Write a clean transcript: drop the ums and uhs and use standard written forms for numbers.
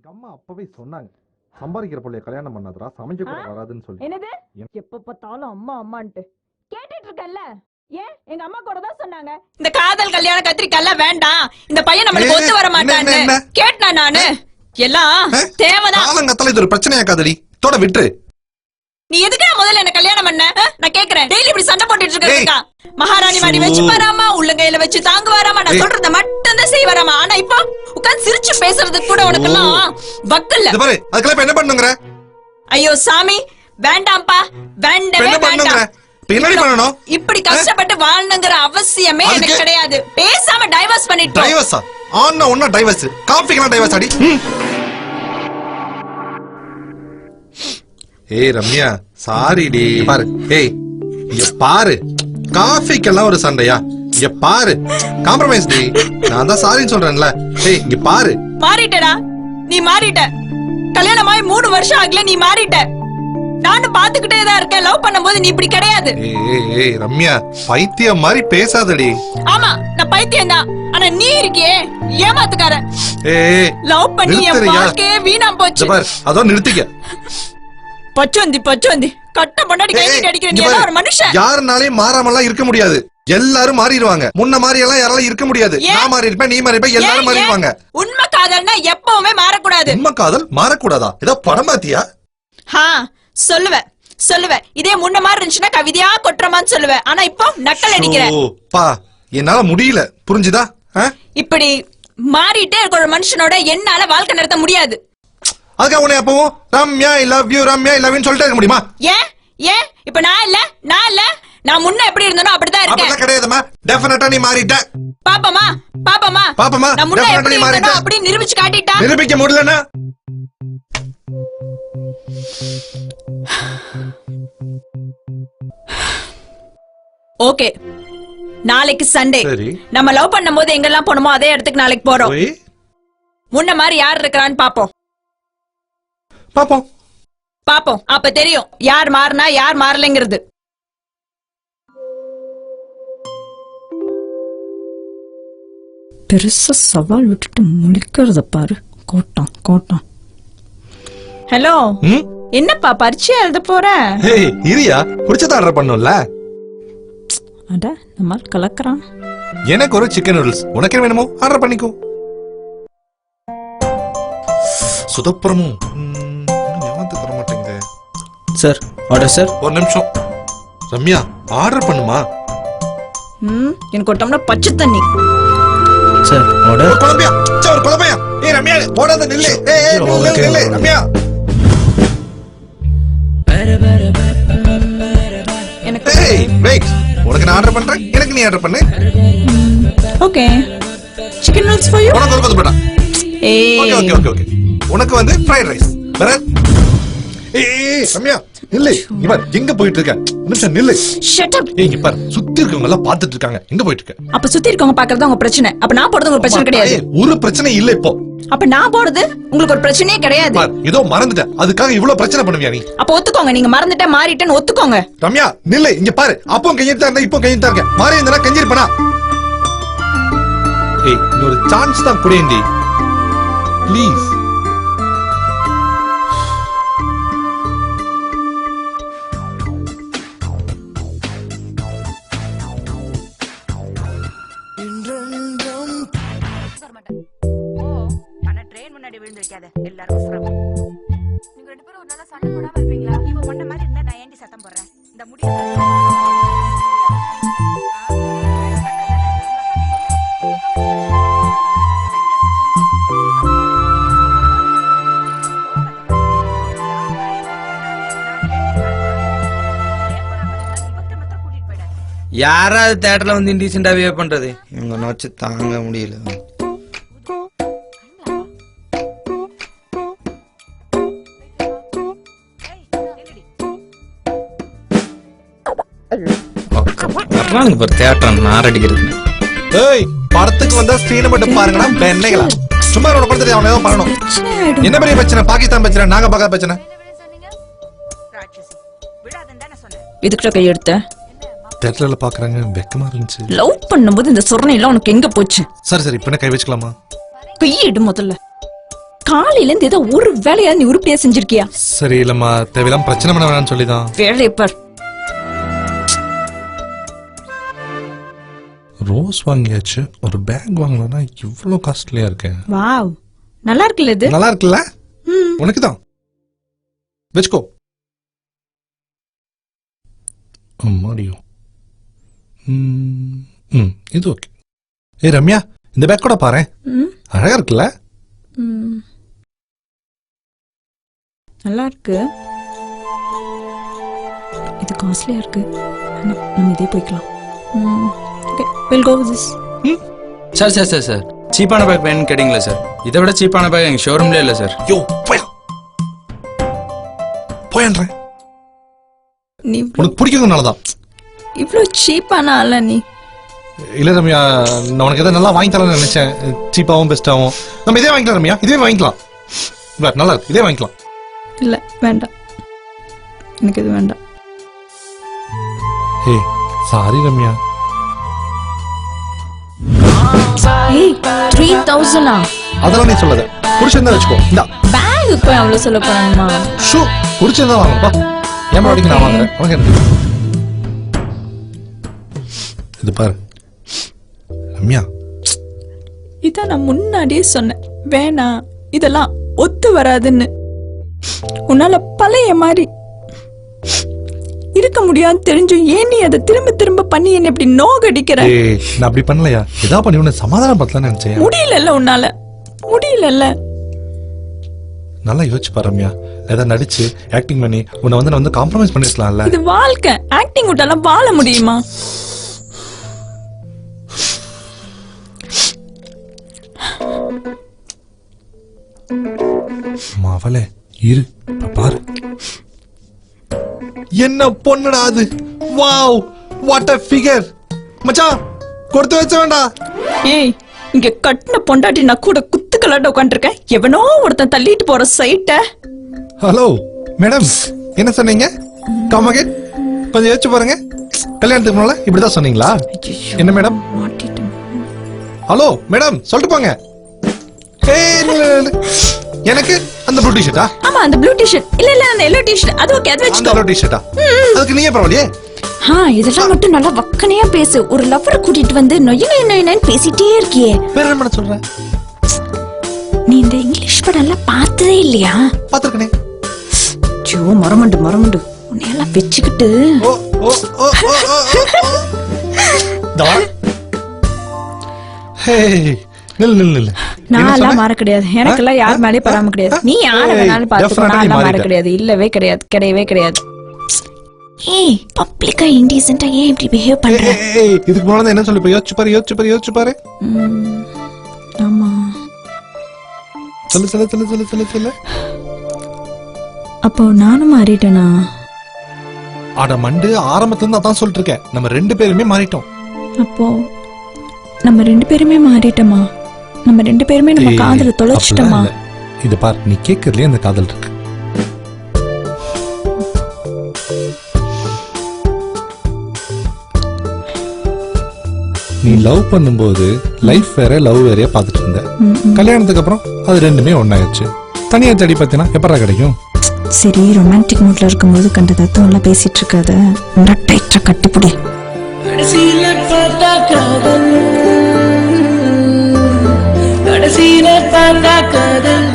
எங்க அம்மா அப்பவே சொன்னாங்க, சம்பாதிக்கிற பிள்ளைய கல்யாணம் பண்ணாதடா, சமைக்க கூட வராதுன்னு சொல்லி. என்னது? எப்ப பார்த்தாலும் அம்மா அம்மான்ட்டு கேட்டுட்டு இருக்கல்ல? ஏன் எங்க அம்மா கூட தான் சொன்னாங்க, இந்த காதல் கல்யாணம் கத்திரிக்காய் வேண்டாம், இந்த பையன் நம்மளுக்கு ஒத்து வர மாட்டான்னு. கேட்டா நானு எல்லாம் தேவைதான். காலங்கத்தால இது ஒரு பிரச்சனையாக்காதடி, தோட விட்டு. நீ எதுக்கு முதல்ல என்ன கல்யாணம் பண்ண? நான் கேக்குறேன். டெய்லி இப்படி சண்டை போட்டுட்டு இருக்கா. மகாராணி மாதிரி வச்சு வராமா, உள்ளங்கையில வச்சு தாங்க வராமா, நான் சொல்றத மட்டும் தான் செய்ய வராமா. ஆனா இப்போ உட்கார்ந்து சிரிச்சு பேசுறதுக்கு கூட உனக்கு எல்லாம் வக்கல்ல. பாரு, அதுக்கெல்லாம் என்ன பண்ணுங்கற? ஐயோ சாமி, வேண்டாம்ப்பா, வேண்டவே வேண்டாம். பின்னாடி பண்ணனும். இப்படி கஷ்டப்பட்டு வாழணும்ங்கற அவசியமே எனக்கு கிடையாது. பேசாம டைவர்ஸ் பண்ணிட்டோம். டைவர்ஸா? ஆன்னா ஒண்ணா டைவர்ஸ். காஃபிக்குலாம் டைவர்ஸ் அடி. ஏய் ரம்யா, சாரி டி. பாரு, ஏய் இங்க பாரு, காஃபிக்கெல்லாம் ஒரு சண்டையா? இங்க பாரு, காம்ப்ரமைஸ் டி. நான் தான் சாரின்னு சொல்றேன்ல. ஏய் இங்க பாரு. மாறிட்டடா, நீ மாறிட்ட. கல்யாணமாய் 3 வருஷம் ஆகல, நீ மாறிட்ட. நானும் பாத்துக்கிட்டே தான் இருக்கேன். லவ் பண்ணும்போது நீ இப்படி கிடையாது. ஏய் ரம்யா, பைத்தியம் மாதிரி பேசாதடி. ஆமா, நான் பைத்தியம் தான். ஆனா நீ இருக்கியே ஏமாத்துக்கார. ஏய் லவ் பண்ணி என் வாழ்க்கையே வீணா போச்சு. பாரு, அதோ நிறுத்திக்க. பச்சோந்தி கட்ட முன்னாடி கையிட்டு அடிக்கிற நீ எல்லாம் ஒரு மனுஷன். யாருனாலையும் மாறாமலாம் இருக்க முடியாது. எல்லாரும் மாறிடுவாங்க. முன்ன மாதிரி எல்லாம் யாராலும் இருக்க முடியாது. நான் மாறி இருப்பேன், நீ மாறி இருப்ப, எல்லாரும் மாறிடுவாங்க. உண்மை காதல்னா எப்பவுமே மாறக்கூடாது. உண்மை காதல் மாறக்கூடாதா? ஏதோ படம் பாத்தியா? சொல்லுவேன். இதே முன்ன மாதிரி இருந்துச்சுன்னா கவிதையா கொட்டுறமான்னு சொல்லுவேன். ஆனா இப்போ நக்கல் அடிக்கிற. பா, என்னால முடியல, புரிஞ்சுதா? இப்படி மாறிட்டே இருக்கிற மனுஷனோட என்னால வாழ்க்கை நடத்த முடியாது. அதுக்காக உன்னை அப்பவும் Ramya I love you, Ramya I love you சொல்லிட்டே இருக்க முடியுமா? ஏன் இப்ப நான் இல்ல நான் முன்ன எப்படி இருந்தனோ அப்படிதான் இருக்கேன். அப்படி கிடையாதுமா, டெஃபினட்டா நீ மாறிட்ட. பாப்பமா நான் முன்ன எப்படி இருந்தனோ அப்படி நிரூபிச்சு காட்டிட்டா. நிரூபிக்க முடியலனா ஓகே, நாளைக்கு சண்டே. நம்ம லவ் பண்ணும்போது எங்கெல்லாம் போனோமோ அதே இடத்துக்கு நாளைக்கு போறோம். முன்ன மாதிரி யார் இருக்கறான்னு பாப்போம். அப்ப தெரியும் யார் மாறினா யார் மாறலைங்கிறது. பெருசா சவால் விட்டுட்டு முடிக்கிறத பாரு. கோட்டம். ஹலோ, என்னப்பா பரீட்சை எழுத போற? இரியா, புடிச்சத ஆர்டர் பண்ணும்ல. அட நம்ம கலக்கறான். எனக்கு ஒரு சிக்கன் நூடுல்ஸ், உனக்கு என்ன வேணுமோ ஆர்டர் பண்ணிக்கோ. சுதப்புறமும் தர மாட்டேங்குது. Sir order sir. ஒரு நிமிஷம் ரம்யா, ஆர்டர் பண்ணுமா? எனக்கு ஒரு டம்ளர் பச்சை தண்ணி. Sir order. குழம்பையா? ஒரு குழம்பையா? ஏய் ரம்யா, போடாத நில்லு. நில்லு ரம்யா. எனக்கு வெயிட், உனக்கு நான் ஆர்டர் பண்றேன், எனக்கு நீ ஆர்டர் பண்ணு. Okay, chicken noodles for you. உனக்கு ஒரு கொத்து போடா. ஓகே. உனக்கு வந்து ஃப்ரைட் ரைஸ். வேற? ஏய் ரம்யா, நில்லு. இங்க பாரு, எங்க போயிட்டு இருக்க? நிமிஷம் நில்லு. Shut up. இங்க பாரு, சுத்தி இருக்கவங்க எல்லாம் பாத்துட்டு இருக்காங்க. எங்க போயிட்டு இருக்க? அப்ப சுத்தி இருக்கவங்க பாக்குறது உங்க பிரச்சனை. அப்ப நான் போறது ஒரு பிரச்சனை கிடையாது. ஒரு பிரச்சனை இல்ல இப்போ. அப்ப நான் போறது உங்களுக்கு ஒரு பிரச்சனையே கிடையாது. பாரு, ஏதோ மறந்துட்டேன், அதுக்காக இவ்வளவு பிரச்சனை பண்ணுவியா நீ? அப்ப ஒத்துக்கோங்க, நீங்க மறந்துட்ட மாறிட்டேன்னு ஒத்துக்கோங்க. ரம்யா நில்லு. இங்க பாரு, அப்போ கையிட்டு இருந்தா இப்போ கையிட்டு தான் இருக்கேன். மாறி இருந்தா கஞ்சிருப்பனா? ஏய், ஒரு சான்ஸ் தான் குடேண்டி ப்ளீஸ். நீங்க 2 பேரும் ஒரு நாளா சண்டை போடாம இருப்பீங்களா? இவன் ஒண்ண மாதிரி இருந்தா நான் ஏண்டி சத்தம் போடுறேன்? இந்த முடி யாராவது தியேட்டர்ல வந்து இன்டீசென்டா பிஹேவ் பண்றது? இவங்க நோச்சு தாங்க முடியல. படத்துக்கு வந்தா ஸ்கிரீன் மட்டும் பாருங்கடா பெண்ணைகளா. சும்மா ஒரு படத்துல அவன் ஏதோ பண்ணணும். என்ன பெரிய பிரச்சனை? பாகிஸ்தான் பிரச்சனை, நாங்க பார்க்காத பிரச்சனை. இதுக்கிட்ட கையெடுத்த தியேட்டர்ல பாக்குறாங்க, வெக்கமா இருந்துச்சு. லவ் பண்ணும்போது இந்த சொரணை எல்லாம் உனக்கு எங்க போச்சு? சரி இப்ப என்ன கை வச்சுக்கலாமா? கையிடு முதல்ல. காலையில இருந்து ஏதோ ஒரு வேலையா நீ உருப்படியா செஞ்சிருக்கியா? சரி இல்லம்மா, தேவையில்லாம பிரச்சனை பண்ண வேணாம்னு சொல்லிதான். வேலையை பார். ரோஸ் வாங்கியாச்சு, ஒரு பேக் வாங்கணும்னா இவ்வளவு காஸ்ட்லியா இருக்கு. வாவ், நல்லா இருக்குல்ல இது? நல்லா இருக்குல்ல? உனக்கு தான் வெச்சுக்கோ. அம்மாடியோ. இது ஓகே. ஏய் ரம்யா, இந்த பேக் கூட பாரு, அழகா இருக்குல்ல? நல்லா இருக்கு. இது காஸ்ட்லியா இருக்கு. நம்ம இதே போய்க்கலாம். Okay, we'll go with this. Sir சீப்பான பேக் வேணும்னு கேட்டீங்களா சார்? இதை விட சீப்பான பேக் எங்க ஷோரூம்ல இல்ல சார். யோ போயன்றேன். நீ உனக்கு பிடிக்குதுனாலதான். இவ்ளோ சீப்பான ஆளா நீ? இல்ல ரம்யா, நான் உனக்கு எதாவது நல்லா வாங்கி தரேன்னு நினைச்சேன். சீப்பாவும் பெஸ்டாவும். நம்ம இதே வாங்கிக்கலாம் ரம்யா, இதே வாங்கிக்கலாம். நல்லா இருக்கு, இதே வாங்கிக்கலாம். இல்ல வேண்டாம், எனக்கு இது வேண்டாம். ஏய் சாரி ரம்யா. ஏய் 3000 அதெல்லாம் நீ சொல்லாத, புடிச்சிருந்தா வச்சுக்கோ. இந்தா பேக் போய் அவ்வளவு சொல்ல போறானுமா? ஷூ புடிச்சிருந்தா வாங்கப்பா. ஏன் பாடிக்கு நான் வாங்குறேன், உனக்கு என்ன? இது பாரு ரம்யா, இதான் நான் முன்னாடியே சொன்னேன், வேணாம் இதெல்லாம் ஒத்து வராதுன்னு. உன்னால பழைய மாதிரி இருக்க முடியாது தெரிஞ்சும் ஏன் நீ அதை திரும்ப திரும்ப பண்ணி என்ன இப்படி நோகடிக்கிற? ஏய் நான் அப்படி பண்ணலையா, ஏதாவது பண்ணி உன்னை சமாதானம் பத்தலாம்னு நினைச்சேன். முடியல உன்னால, முடியல. நல்லா யோசிச்சு பாரு ரம்யா, ஏதாவது நடிச்சு ஆக்டிங் பண்ணி உன்னை வந்து நான் வந்து காம்ப்ரமைஸ் பண்ணிருக்கலாம்ல. இது வாழ்க்கை, ஆக்டிங் விட்டாலாம் வாழ முடியுமா? மாவளே இரு பாரு, என்ன பொண்ணுடா அது. Wow, what a figure. மச்சான் கொடுத்து வச்ச வேண்டா. ஏய், இங்க கட்டின பொண்டாட்டி நான் கூட குத்துக்கலாட்ட உட்காந்துருக்கேன், எவனோ ஒருத்தன் தள்ளிட்டு போற சைட்ட. ஹலோ மேடம், என்ன சொன்னீங்க? கம் அகைன், கொஞ்சம் யோசிச்சு பாருங்க. கல்யாணத்துக்கு முன்னால இப்படிதான் சொன்னீங்களா? என்ன மேடம்? ஹலோ மேடம், சொல்லிட்டு போங்க. எனக்கு அந்த ப்ளூ டி-ஷர்ட்டா? ஆமா, அந்த ப்ளூ டி-ஷர்ட். இல்ல அந்த எல்லோ டி-ஷர்ட், அது ஓகே, அது வெச்சுக்கோ. அந்த டி-ஷர்ட்டா? அதுக்கு நீயே பரவாயில்லையே. இதெல்லாம் மட்டும் நல்லா வக்கனையா பேசு. ஒரு லவ்வர் கூட்டிட்டு வந்து நொய்யன்னு பேசிட்டே இருக்கியே. வேற என்ன பண்ண சொல்ற? நீ இந்த இங்கிலீஷ் படம் எல்லாம் பார்த்ததே இல்லையா? பாத்துக்கனே. ஜோ மரமண்டு உன்னையெல்லாம் வெச்சுக்கிட்டு. ஓ ஓ ஓ தா. ஹே நில். நான் எல்லாம் மாற கிடையாது, எனக்கெல்லாம் யார் மேலே பராம கிடையாது. நீ யார வேணாலும் பாத்துக்கோ, நான் எல்லாம் மாற கிடையாது. இல்லவே கிடையாது, கிடையவே கிடையாது. ஏய், பப்ளிக்கா இன்டீசென்ட்டா ஏன் இப்படி பிஹேவ் பண்ற? ஏய் இதுக்கு முன்னாடி என்ன சொல்லி யோசிச்சு பாரு. ஆமா, சொல்லு. அப்போ நானும் மாறிட்டேனா? அட மண்டு, ஆரம்பத்துல இருந்து அதான் சொல்லிட்டு இருக்கேன், நம்ம 2 பேருமே மாறிட்டோம். அப்போ நம்ம 2 பேருமே மாறிட்டோமா? நம்ம 2 பேருமே நம்ம காதல தொலைச்சிட்டோமா? இது பார், நீ கேக்குறதுலயே அந்த காதல் இருக்கு. நீ லவ் பண்ணும்போது லைஃப் வேற லவ் வேறையா பாத்துட்டு இருந்த. கல்யாணத்துக்கு அப்புறம் அது ரெண்டுமே ஒன்னாயிருச்சு. தனியா தேடி பாத்தீங்கன்னா எப்படா கிடைக்கும்? சரி, ரொமான்டிக் மூட்ல இருக்கும்போது கண்ட தத்துவம் எல்லாம் பேசிட்டு இருக்காத, டைட்டா கட்டிப்புடி. கடைசியில பார்த்தா காதல், கடைசியில பார்த்தா காதல்.